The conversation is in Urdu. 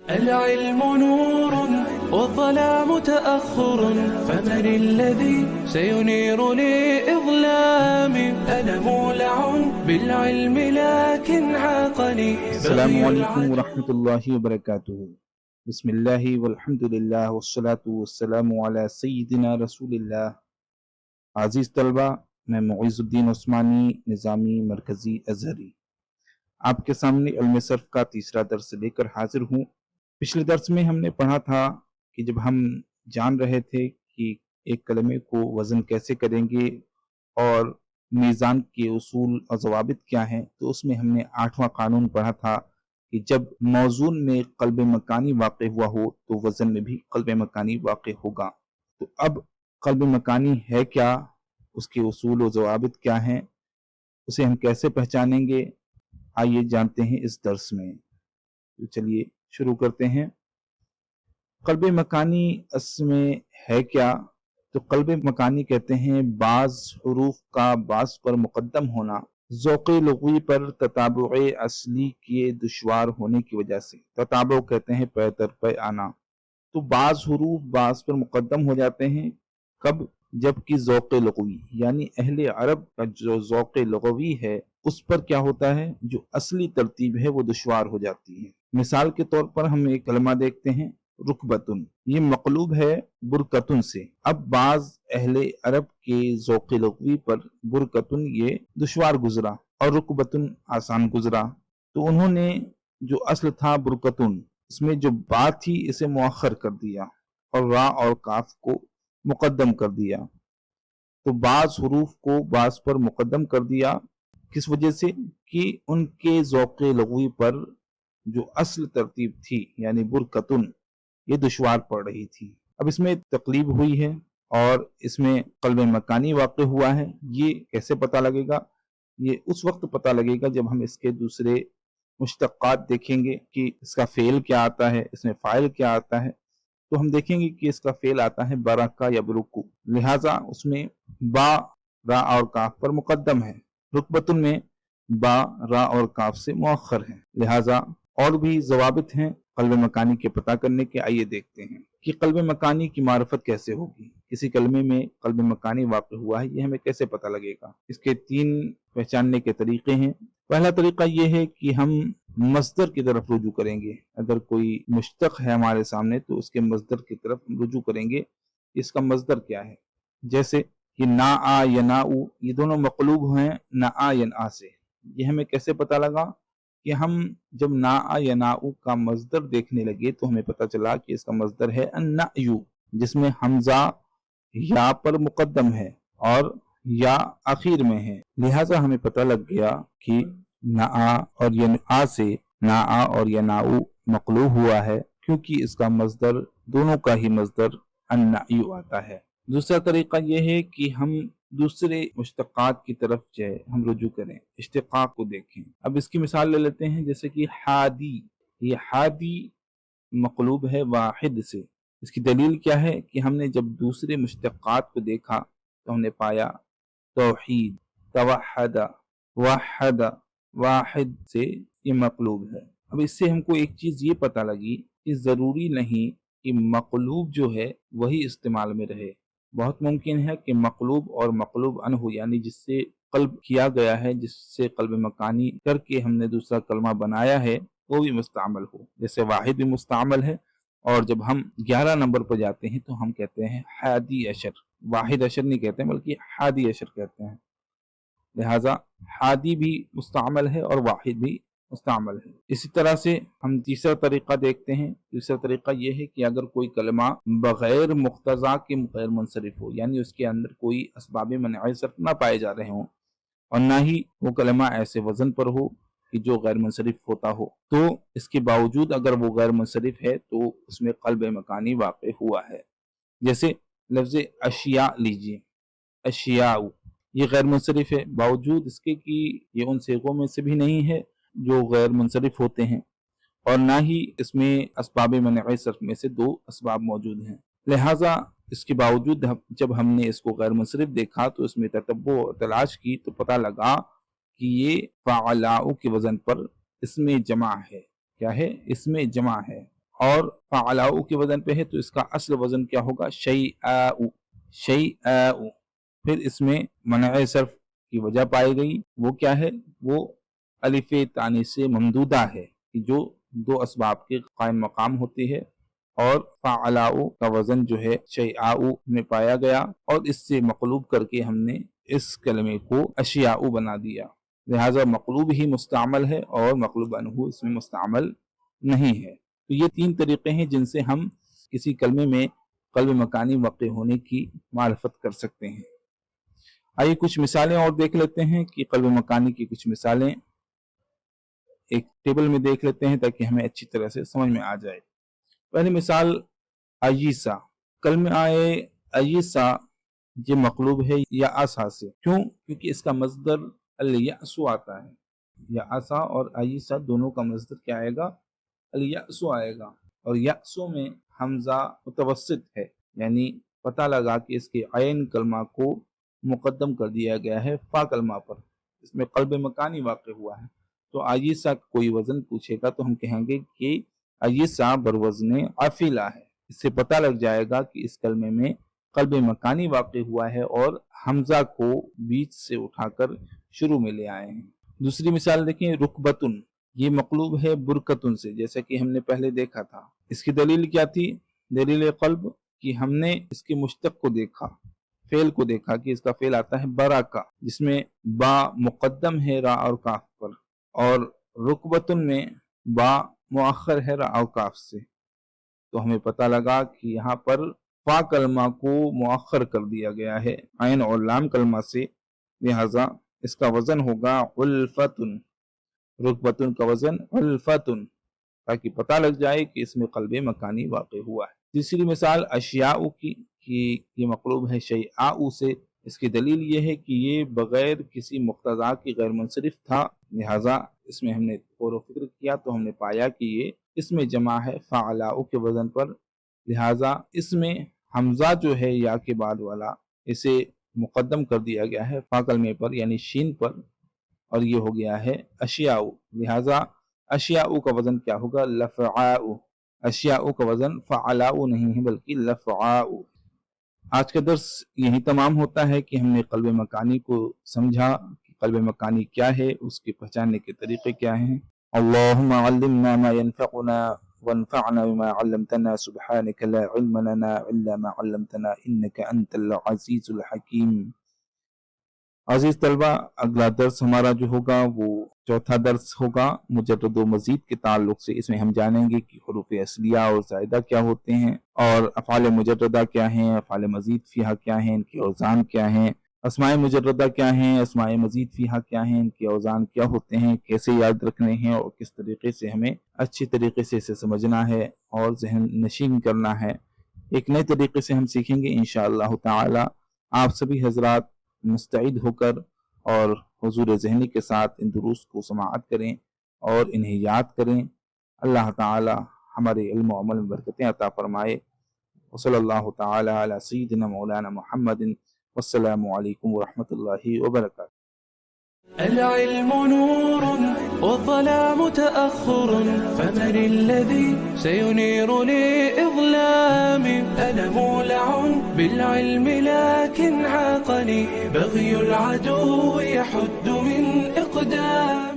العلم نور والظلام تأخر، فمن الذي سينير لإظلام؟ أنا مولع بالعلم لكن عاقني السلام علیکم ورحمۃ اللہ وبرکاتہ۔ بسم اللہ والحمد للہ والصلاة والسلام علی سیدنا رسول اللہ۔ عزیز طلبہ، میں معیز الدین عثمانی، نظامی مرکزی ازہری، آپ کے سامنے علم صرف کا تیسرا درس لے کر حاضر ہوں۔ پچھلے درس میں ہم نے پڑھا تھا کہ جب ہم جان رہے تھے کہ ایک کلمے کو وزن کیسے کریں گے اور میزان کے اصول اور ضوابط کیا ہیں، تو اس میں ہم نے 8واں قانون پڑھا تھا کہ جب موزون میں قلب مکانی واقع ہوا ہو تو وزن میں بھی قلب مکانی واقع ہوگا۔ تو اب قلب مکانی ہے کیا، اس کے اصول و ضوابط کیا ہیں، اسے ہم کیسے پہچانیں گے، آئیے جانتے ہیں اس درس میں۔ تو چلیے شروع کرتے ہیں۔ قلب مکانی اصل میں ہے کیا؟ تو قلب مکانی کہتے ہیں بعض حروف کا بعض پر مقدم ہونا، ذوق لغوی پر تتابع اصلی کے دشوار ہونے کی وجہ سے۔ تتابع کہتے ہیں پے در پے آنا۔ تو بعض حروف بعض پر مقدم ہو جاتے ہیں، کب؟ جبکہ ذوق لغوی یعنی اہل عرب کا جو ذوق لغوی ہے اس پر کیا ہوتا ہے، جو اصلی ترتیب ہے وہ دشوار ہو جاتی ہے۔ مثال کے طور پر ہم ایک کلمہ دیکھتے ہیں رکبتن، یہ مقلوب ہے برکتن سے۔ اب بعض اہل عرب کے ذوق لغوی پر برکتن یہ دشوار گزرا اور رکبتن آسان گزرا، تو انہوں نے جو اصل تھا برکتن، اس میں جو با تھی اسے مؤخر کر دیا اور را اور کاف کو مقدم کر دیا۔ تو بعض حروف کو بعض پر مقدم کر دیا، کس وجہ سے؟ کہ ان کے ذوق لغوی پر جو اصل ترتیب تھی یعنی برکتن یہ دشوار پڑ رہی تھی۔ اب اس میں تقلیب ہوئی ہے اور اس میں قلب مکانی واقع ہوا ہے۔ یہ کیسے پتہ لگے گا؟ یہ اس وقت پتہ لگے گا جب ہم اس کے دوسرے مشتقات دیکھیں گے کہ اس کا فعل کیا آتا ہے، اس میں فاعل کیا آتا ہے۔ تو ہم دیکھیں گے کہ اس کا فعل آتا ہے برکا یا برکو، لہٰذا اس میں با را اور کاف پر مقدم ہے، رکبتن میں با را اور کاف سے مؤخر ہے۔ لہٰذا اور بھی ضوابط ہیں قلب مکانی کے پتہ کرنے کے، آئیے دیکھتے ہیں کہ قلب مکانی کی معرفت کیسے ہوگی۔ کسی کلمے میں قلب مکانی واقع ہوا ہے یہ ہمیں کیسے پتہ لگے گا؟ اس کے 3 پہچاننے کے طریقے ہیں۔ پہلا طریقہ یہ ہے کہ ہم مصدر کی طرف رجوع کریں گے۔ اگر کوئی مشتق ہے ہمارے سامنے تو اس کے مصدر کی طرف رجوع کریں گے، اس کا مصدر کیا ہے۔ جیسے کہ نا آ یناؤ، یہ دونوں مقلوب ہیں نا آ ینآ سے۔ یہ ہمیں کیسے پتہ لگا؟ کہ ہم جب نا آ یناؤ کا مصدر دیکھنے لگے تو ہمیں پتہ چلا کہ اس کا مصدر ہے النعیو، جس میں حمزہ یا پر مقدم ہے اور یا آخر میں ہے، لہٰذا ہمیں پتہ لگ گیا کہ نعا اور ینعا سے نعا اور یناؤ مقلوب ہوا ہے، کیونکہ اس کا مصدر دونوں کا ہی مصدر النعیو آتا ہے۔ دوسرا طریقہ یہ ہے کہ ہم دوسرے مشتقات کی طرف جو ہے ہم رجوع کریں، اشتقاق کو دیکھیں۔ اب اس کی مثال لے لیتے ہیں، جیسے کہ ہادی، یہ ہادی مقلوب ہے واحد سے۔ اس کی دلیل کیا ہے کہ ہم نے جب دوسرے مشتقات کو دیکھا تو ہم نے پایا توحید، توحد، وحد، واحد سے یہ مقلوب ہے۔ اب اس سے ہم کو ایک چیز یہ پتہ لگی کہ ضروری نہیں کہ مقلوب جو ہے وہی استعمال میں رہے۔ بہت ممکن ہے کہ مقلوب اور مقلوب عنہ یعنی جس سے قلب کیا گیا ہے، جس سے قلب مکانی کر کے ہم نے دوسرا کلمہ بنایا ہے، وہ بھی مستعمل ہو۔ جیسے واحد بھی مستعمل ہے، اور جب ہم 11 نمبر پر جاتے ہیں تو ہم کہتے ہیں حادی عشر، واحد عشر نہیں کہتے ہیں بلکہ حادی عشر کہتے ہیں۔ لہٰذا حادی بھی مستعمل ہے اور واحد بھی مستعمل ہے۔ اسی طرح سے ہم تیسرا طریقہ دیکھتے ہیں۔ تیسرا طریقہ یہ ہے کہ اگر کوئی کلمہ بغیر مقتضا کے غیر منصرف ہو، یعنی اس کے اندر کوئی اسباب منع صرف نہ پائے جا رہے ہوں اور نہ ہی وہ کلمہ ایسے وزن پر ہو کہ جو غیر منصرف ہوتا ہو، تو اس کے باوجود اگر وہ غیر منصرف ہے تو اس میں قلب مکانی واقع ہوا ہے۔ جیسے لفظ اشیاء لیجیے، اشیاء یہ غیر منصرف ہے، باوجود اس کے کہ یہ ان صیغوں میں سے بھی نہیں ہے جو غیر منصرف ہوتے ہیں، اور نہ ہی اس میں اسباب منع صرف میں سے 2 اسباب موجود ہیں۔ لہٰذا اس کے باوجود جب ہم نے اس کو غیر منصرف دیکھا تو اس میں تتبع تلاش کی تو پتہ لگا کہ یہ فعلاء کے وزن پر اس میں جمع ہے۔ کیا ہے؟ اس میں جمع ہے، اور فعلاؤ کے وزن پہ ہے تو اس کا اصل وزن کیا ہوگا؟ شیئاؤ، شیئاؤ۔ پھر اس میں منع صرف کی وجہ پائی گئی، وہ کیا ہے؟ وہ الف تانی سے ممدودہ ہے کہ جو دو اسباب کے قائم مقام ہوتی ہے، اور فعلاؤ کا وزن جو ہے شیئاؤ میں پایا گیا، اور اس سے مقلوب کر کے ہم نے اس کلمے کو اشیاؤ بنا دیا، لہٰذا مقلوب ہی مستعمل ہے اور مقلوب عنہ اس میں مستعمل نہیں ہے۔ تو یہ تین طریقے ہیں جن سے ہم کسی کلمے میں قلب مکانی واقع ہونے کی معرفت کر سکتے ہیں۔ آئیے کچھ مثالیں اور دیکھ لیتے ہیں کہ قلب مکانی کی کچھ مثالیں ایک ٹیبل میں دیکھ لیتے ہیں تاکہ ہمیں اچھی طرح سے سمجھ میں آ جائے۔ پہلی مثال ایسا، کلمہ آئے ایسا یہ مقلوب ہے یا آسا سے، کیوں؟ کیونکہ اس کا مصدر الیأسو آتا ہے، یا آسا اور ایسا دونوں کا مصدر کیا آئے گا؟ الیأسو آئے گا، اور یأسو میں حمزہ متوسط ہے، یعنی پتہ لگا کہ اس کے عین کلمہ کو مقدم کر دیا گیا ہے فا کلمہ پر، اس میں قلب مکانی واقع ہوا ہے۔ تو ایسا کوئی وزن پوچھے گا تو ہم کہیں گے کہ ایسا بروزن افعلہ ہے، اس سے پتہ لگ جائے گا کہ اس کلمے میں قلب مکانی واقع ہوا ہے اور حمزہ کو بیچ سے اٹھا کر شروع میں لے آئے ہیں۔ دوسری مثال دیکھیں، رکبتن، یہ مقلوب ہے برکتن سے، جیسا کہ ہم نے پہلے دیکھا تھا۔ اس کی دلیل کیا تھی؟ دلیل قلب کہ ہم نے اس کے مشتق کو دیکھا، فعل کو دیکھا کہ اس کا فعل آتا ہے برکا، جس میں با مقدم ہے را اور کاف پر، اور رکبتن میں با مؤخر ہے را اور کاف سے۔ تو ہمیں پتہ لگا کہ یہاں پر فا کلمہ کو مؤخر کر دیا گیا ہے عین اور لام کلمہ سے، لہذا اس کا وزن ہوگا علفتن، رکبتن کا وزن علفتن، تاکہ پتہ لگ جائے کہ اس میں قلب مکانی واقع ہوا ہے۔ تیسری مثال اشیاء کی، کہ یہ مقلوب ہے شیئاء سے، اس کی دلیل یہ ہے کہ یہ بغیر کسی مقتضا کی غیر منصرف تھا، لہٰذا اس میں ہم نے غور و فکر کیا تو ہم نے پایا کہ یہ اس میں جمع ہے فعلاء کے وزن پر، لہٰذا اس میں حمزہ جو ہے یا کے بعد والا اسے مقدم کر دیا گیا ہے فا کلمے پر یعنی شین پر، اور یہ ہو گیا ہے اشیاء، لہٰذا اشیاء کا وزن کیا ہوگا؟ لفعاء۔ اشیاء کا وزن فعلاء نہیں ہے بلکہ لفعاء۔ آج کا درس یہی تمام ہوتا ہے کہ ہم نے قلب مکانی کو سمجھا کہ قلب مکانی کیا ہے، اس کے پہچاننے کے طریقے کیا ہیں۔ اللہم علمنا ما ينفعنا وانفعنا بما علمتنا سبحانك لا علم لنا الا ما علمتنا انك انت العزیز الحکیم۔ عزیز طلبہ، اگلا درس ہمارا جو ہوگا وہ چوتھا درس ہوگا مجرد و مزید کے تعلق سے۔ اس میں ہم جانیں گے کہ حروف اصلیہ اور زائدہ کیا ہوتے ہیں، اور افعال مجردہ کیا ہیں، افعال مزید فیہا کیا ہیں، ان کے اوزان کیا ہیں، اسماء مجردہ کیا ہیں، اسماء مزید فیہا کیا ہیں، ان کے اوزان کیا ہوتے ہیں، کیسے یاد رکھنے ہیں، اور کس طریقے سے ہمیں اچھی طریقے سے اسے سمجھنا ہے اور ذہن نشین کرنا ہے۔ ایک نئے طریقے سے ہم سیکھیں گے انشاءاللہ تعالی۔ آپ سبھی حضرات مستعد ہو کر اور حضور ذہنی کے ساتھ ان دروس کو سماعت کریں اور انہیں یاد کریں۔ اللہ تعالی ہمارے علم و عمل میں برکتیں عطا فرمائے۔ وصلی اللہ تعالی علی سیدنا مولانا محمد، والسلام علیکم ورحمۃ اللہ وبرکاتہ۔ العلم نور والظلام تأخر، فمن الذي سينير لإظلامي؟ أنا مولع بالعلم لكن عاقني بغي العدو يحد من إقدامي.